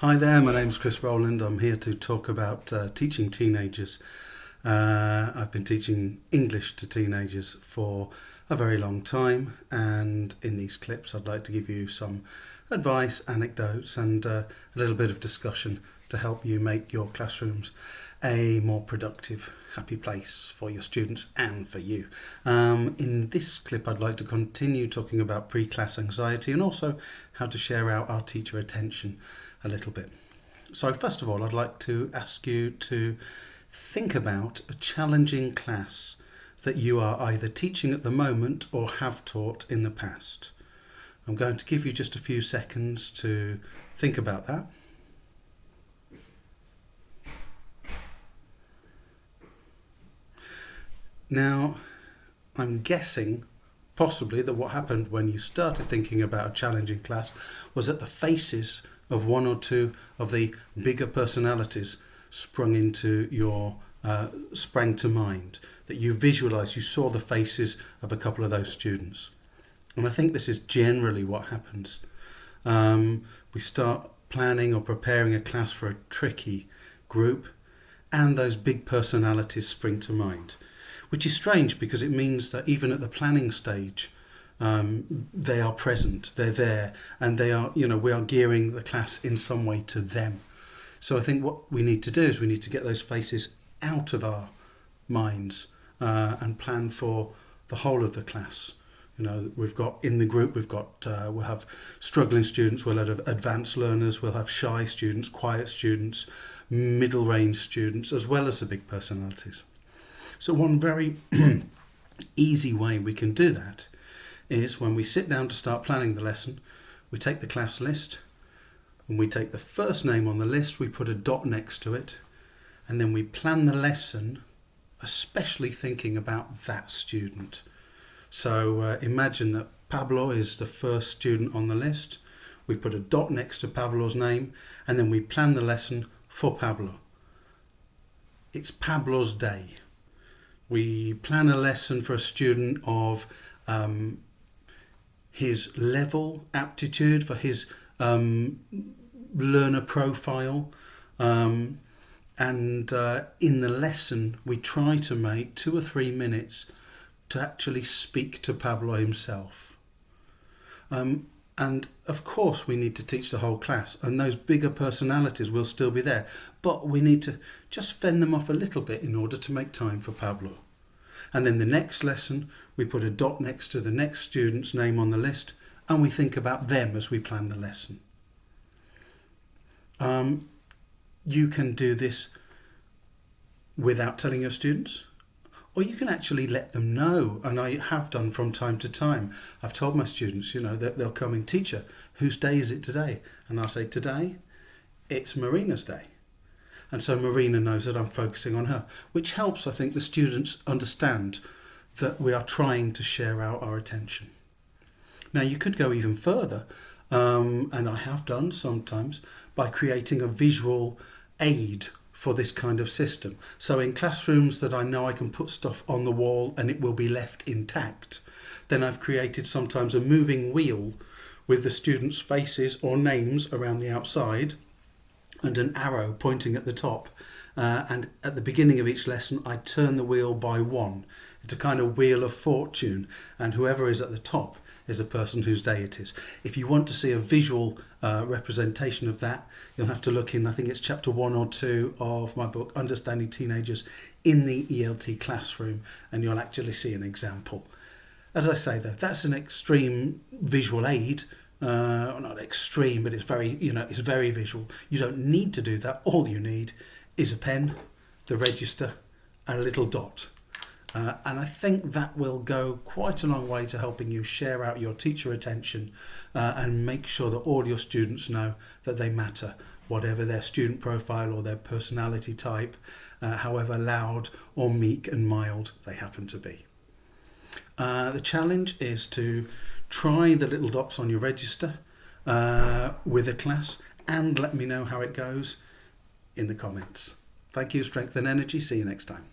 Hi there, my name's Chris Roland. I'm here to talk about teaching teenagers. I've been teaching English to teenagers for a very long time, and in these clips I'd like to give you some advice, anecdotes and a little bit of discussion to help you make your classrooms a more productive, happy place for your students and for you. In this clip I'd like to continue talking about pre-class anxiety and also how to share out our teacher attention a little bit. So first of all, I'd like to ask you to think about a challenging class that you are either teaching at the moment or have taught in the past. I'm going to give you just a few seconds to think about that. Now, I'm guessing possibly that what happened when you started thinking about a challenging class was that the faces of one or two of the bigger personalities sprang to mind, that you visualised, you saw the faces of a couple of those students. And I think this is generally what happens. We start planning or preparing a class for a tricky group and those big personalities spring to mind, which is strange because it means that even at the planning stage, they are present, they're there, and they are, we are gearing the class in some way to them. So I think what we need to do is we need to get those faces out of our minds and plan for the whole of the class. We've got in the group, we'll have struggling students, we'll have advanced learners, we'll have shy students, quiet students, middle range students, as well as the big personalities. So one very easy way we can do that is when we sit down to start planning the lesson, we take the class list and we take the first name on the list, we put a dot next to it, and then we plan the lesson, especially thinking about that student. So imagine that Pablo is the first student on the list. We put a dot next to Pablo's name and then we plan the lesson for Pablo. It's Pablo's day. We plan a lesson for a student of his level, aptitude, for his learner profile. And in the lesson, we try to make 2 or 3 minutes to actually speak to Pablo himself. And of course, we need to teach the whole class, and those bigger personalities will still be there. But we need to just fend them off a little bit in order to make time for Pablo. And then the next lesson, we put a dot next to the next student's name on the list, and we think about them as we plan the lesson. You can do this without telling your students, or you can actually let them know, and I have done from time to time. I've told my students, that they'll come in, teacher, whose day is it today? And I'll say, today, it's Marina's day. And so Marina knows that I'm focusing on her, which helps, I think, the students understand that we are trying to share out our attention. Now, you could go even further, and I have done sometimes, by creating a visual aid for this kind of system. So in classrooms that I know I can put stuff on the wall and it will be left intact, then I've created sometimes a moving wheel with the students' faces or names around the outside and an arrow pointing at the top. And at the beginning of each lesson, I turn the wheel by 1. It's a kind of wheel of fortune, and whoever is at the top is a person whose day it is. If you want to see a visual representation of that, you'll have to look in, I think it's chapter 1 or 2 of my book, Understanding Teenagers in the ELT Classroom, and you'll actually see an example. As I say, though, that's an extreme visual aid. Not extreme, but it's very visual. You don't need to do that. All you need is a pen, the register, and a little dot. And I think that will go quite a long way to helping you share out your teacher attention and make sure that all your students know that they matter, whatever their student profile or their personality type, however loud or meek and mild they happen to be. The challenge is to try the little dots on your register with a class and let me know how it goes in the comments. Thank you, Strength and Energy. See you next time.